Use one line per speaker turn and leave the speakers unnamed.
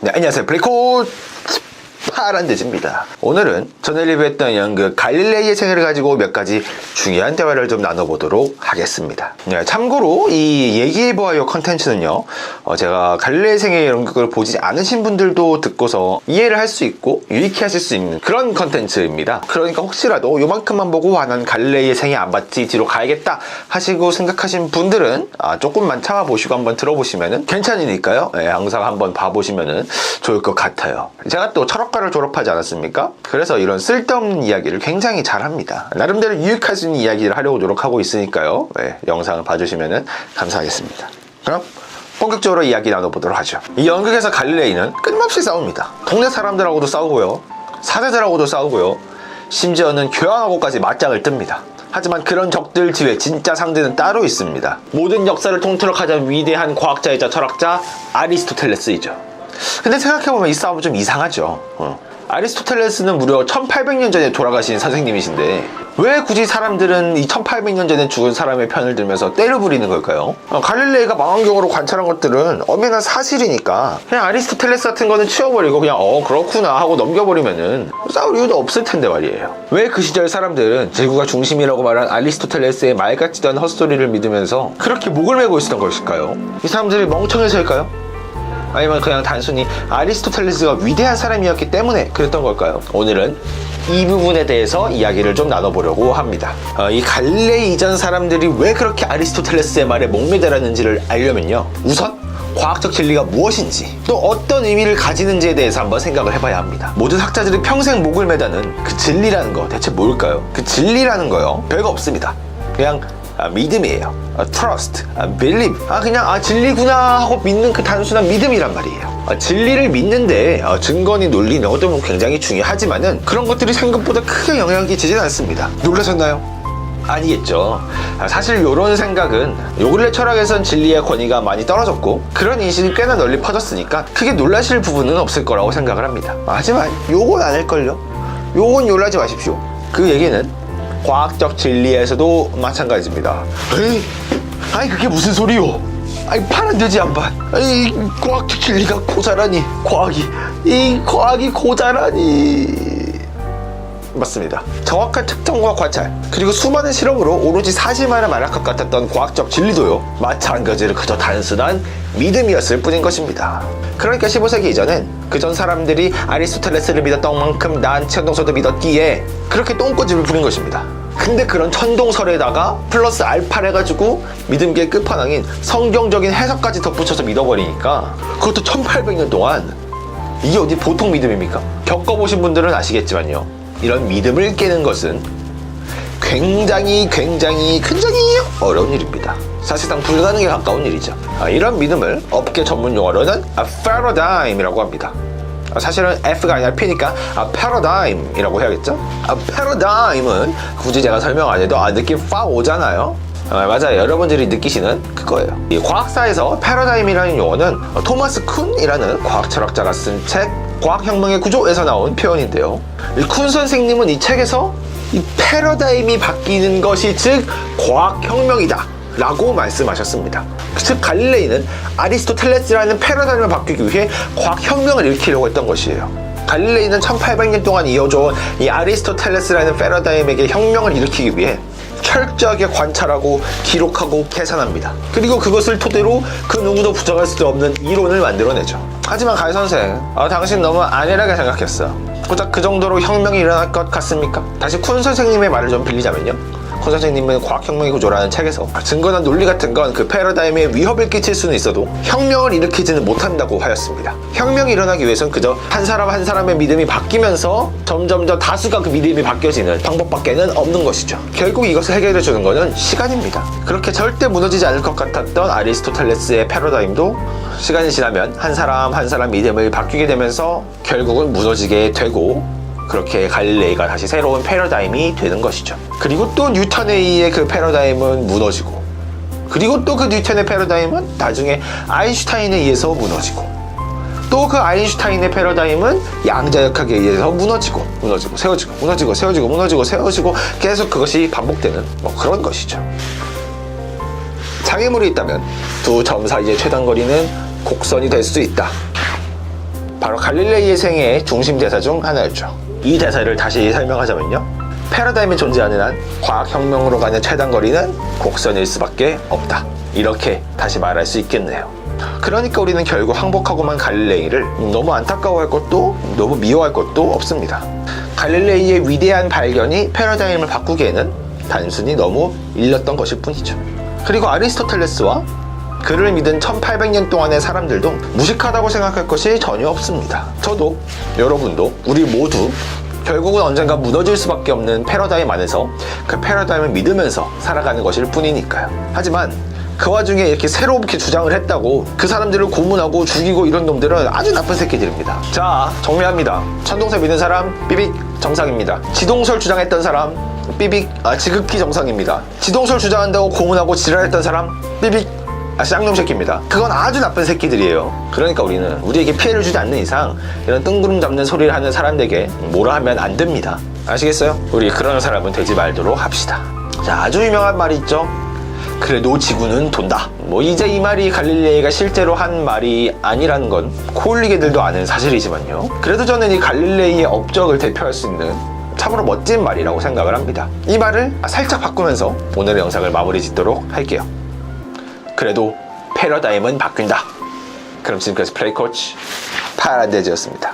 네, 안녕하세요. 블랙홀 파란돼지입니다. 오늘은 전에 리뷰했던 연극 갈릴레이의 생애를 가지고 몇 가지 중요한 대화를 좀 나눠보도록 하겠습니다. 네, 참고로 이 얘기해보아요 컨텐츠는요, 제가 갈릴레이의 생애 연극을 보지 않으신 분들도 듣고서 이해를 할 수 있고 유익해 하실 수 있는 그런 컨텐츠입니다. 그러니까 혹시라도 요만큼만 보고 나는 갈릴레이의 생애 안 봤지 뒤로 가야겠다 하시고 생각하신 분들은 조금만 참아보시고 한번 들어보시면은 괜찮으니까요. 네, 항상 한번 봐보시면은 좋을 것 같아요. 제가 또 철학과를 졸업하지 않았습니까? 그래서 이런 쓸데없는 이야기를 굉장히 잘합니다. 나름대로 유익할 수 있는 이야기를 하려고 노력하고 있으니까요. 네, 영상을 봐주시면 감사하겠습니다. 그럼 본격적으로 이야기 나눠보도록 하죠. 이 연극에서 갈릴레이는 끊임없이 싸웁니다. 동네 사람들하고도 싸우고요, 사제들하고도 싸우고요, 심지어는 교황하고까지 맞짱을 뜹니다. 하지만 그런 적들 뒤에 진짜 상대는 따로 있습니다. 모든 역사를 통틀어 가장 위대한 과학자이자 철학자 아리스토텔레스이죠. 근데 생각해보면 이 싸움은 좀 이상하죠. 아리스토텔레스는 무려 1800년 전에 돌아가신 선생님이신데 왜 굳이 사람들은 이 1800년 전에 죽은 사람의 편을 들면서 때를 부리는 걸까요? 갈릴레이가 망원경으로 관찰한 것들은 엄연한 사실이니까 그냥 아리스토텔레스 같은 거는 치워버리고 그냥 그렇구나 하고 넘겨버리면은 싸울 이유도 없을 텐데 말이에요. 왜 그 시절 사람들은 지구가 중심이라고 말한 아리스토텔레스의 말 같지도 않은 헛소리를 믿으면서 그렇게 목을 메고 있었던 것일까요? 이 사람들이 멍청해서일까요? 아니면 그냥 단순히 아리스토텔레스가 위대한 사람이었기 때문에 그랬던 걸까요? 오늘은 이 부분에 대해서 이야기를 좀 나눠보려고 합니다. 이 갈릴레이 이전 사람들이 왜 그렇게 아리스토텔레스의 말에 목매달았는지를 알려면요, 우선 과학적 진리가 무엇인지 또 어떤 의미를 가지는지에 대해서 한번 생각을 해봐야 합니다. 모든 학자들이 평생 목을 매다는 그 진리라는 거 대체 뭘까요? 그 진리라는 거요, 별거 없습니다. 그냥 믿음이에요. trust, believe. 그냥 진리구나 하고 믿는 그 단순한 믿음이란 말이에요. 진리를 믿는데 증거니 논리 이런 것도 굉장히 중요하지만은 그런 것들이 생각보다 크게 영향을 끼치진 않습니다. 놀라셨나요? 아니겠죠. 사실 이런 생각은 요 근래 철학에선 진리의 권위가 많이 떨어졌고 그런 인식이 꽤나 널리 퍼졌으니까 크게 놀라실 부분은 없을 거라고 생각을 합니다. 하지만 요건 아닐걸요. 요건 놀라지 마십시오. 그 얘기는 과학적 진리에서도 마찬가지입니다. 아니 그게 무슨 소리요? 아니 파란돼지 양반, 아니 과학적 진리가 고자라니, 과학이 고자라니. 맞습니다. 정확한 특정과 관찰 그리고 수많은 실험으로 오로지 사실만을 말할 것 같았던 과학적 진리도요, 마찬가지로 그저 단순한 믿음이었을 뿐인 것입니다. 그러니까 15세기 이전엔 그전 사람들이 아리스토텔레스를 믿었던 만큼 나은 천동설도 믿었기에 그렇게 똥꼬집을 부린 것입니다. 근데 그런 천동설에다가 플러스 알파를 해가지고 믿음계의 끝판왕인 성경적인 해석까지 덧붙여서 믿어버리니까 그것도 1800년 동안 이게 어디 보통 믿음입니까? 겪어보신 분들은 아시겠지만요, 이런 믿음을 깨는 것은 굉장히 어려운 일입니다. 사실상 불가능에 가까운 일이죠. 이런 믿음을 업계 전문 용어로는 paradigm이라고 합니다. 사실은 F가 아니라 P니까 paradigm이라고 해야겠죠? paradigm은 굳이 제가 설명 안 해도 느낌 팍 오잖아요. 맞아요. 여러분들이 느끼시는 그거예요. 이 과학사에서 paradigm이라는 용어는 토마스 쿤이라는 과학 철학자가 쓴 책 과학혁명의 구조에서 나온 표현인데요, 이 쿤 선생님은 이 책에서 이 패러다임이 바뀌는 것이 즉 과학혁명이다 라고 말씀하셨습니다. 즉 갈릴레이는 아리스토텔레스라는 패러다임을 바뀌기 위해 과학혁명을 일으키려고 했던 것이에요. 갈릴레이는 1800년 동안 이어져온 이 아리스토텔레스라는 패러다임에게 혁명을 일으키기 위해 철저하게 관찰하고 기록하고 계산합니다. 그리고 그것을 토대로 그 누구도 부정할 수 없는 이론을 만들어내죠. 하지만 갈 선생, 당신 너무 안일하게 생각했어. 고작 그 정도로 혁명이 일어날 것 같습니까? 다시 쿤 선생님의 말을 좀 빌리자면요, 쿤 선생님은 과학혁명의 구조라는 책에서 증거나 논리 같은 건 그 패러다임에 위협을 끼칠 수는 있어도 혁명을 일으키지는 못한다고 하였습니다. 혁명이 일어나기 위해서는 그저 한 사람 한 사람의 믿음이 바뀌면서 점점 다수가 그 믿음이 바뀌어지는 방법밖에는 없는 것이죠. 결국 이것을 해결해 주는 것은 시간입니다. 그렇게 절대 무너지지 않을 것 같았던 아리스토텔레스의 패러다임도 시간이 지나면 한 사람 한 사람 믿음을 바뀌게 되면서 결국은 무너지게 되고, 그렇게 갈릴레이가 다시 새로운 패러다임이 되는 것이죠. 그리고 또 뉴턴에 의해 그 패러다임은 무너지고, 그리고 또 그 뉴턴의 패러다임은 나중에 아인슈타인에 의해서 무너지고, 또 그 아인슈타인의 패러다임은 양자역학에 의해서 무너지고 세워지고 계속 그것이 반복되는 그런 것이죠. 장애물이 있다면 두 점 사이의 최단 거리는 곡선이 될 수 있다. 바로 갈릴레이의 생애의 중심 대사 중 하나였죠. 이 대사를 다시 설명하자면요, 패러다임이 존재하는 한 과학혁명으로 가는 최단 거리는 곡선일 수밖에 없다, 이렇게 다시 말할 수 있겠네요. 그러니까 우리는 결국 항복하고만 갈릴레이를 너무 안타까워할 것도 너무 미워할 것도 없습니다. 갈릴레이의 위대한 발견이 패러다임을 바꾸기에는 단순히 너무 일렀던 것일 뿐이죠. 그리고 아리스토텔레스와 그를 믿은 1800년 동안의 사람들도 무식하다고 생각할 것이 전혀 없습니다. 저도, 여러분도, 우리 모두 결국은 언젠가 무너질 수밖에 없는 패러다임 안에서 그 패러다임을 믿으면서 살아가는 것일 뿐이니까요. 하지만 그 와중에 이렇게 새롭게 주장을 했다고 그 사람들을 고문하고 죽이고 이런 놈들은 아주 나쁜 새끼들입니다. 자, 정리합니다. 천동설 믿는 사람 삐빅 정상입니다. 지동설 주장했던 사람 삐빅 지극히 정상입니다. 지동설 주장한다고 고문하고 지랄했던 사람 삐빅 쌍놈 새끼입니다. 그건 아주 나쁜 새끼들이에요. 그러니까 우리는 우리에게 피해를 주지 않는 이상 이런 뜬구름 잡는 소리를 하는 사람들에게 뭐라 하면 안 됩니다. 아시겠어요? 우리 그런 사람은 되지 말도록 합시다. 자, 아주 유명한 말이 있죠. 그래도 지구는 돈다. 이제 이 말이 갈릴레이가 실제로 한 말이 아니라는 건 코올리게들도 아는 사실이지만요, 그래도 저는 이 갈릴레이의 업적을 대표할 수 있는 참으로 멋진 말이라고 생각을 합니다. 이 말을 살짝 바꾸면서 오늘의 영상을 마무리 짓도록 할게요. 그래도 패러다임은 바뀐다. 그럼 지금까지 플레이 코치 파란데즈였습니다.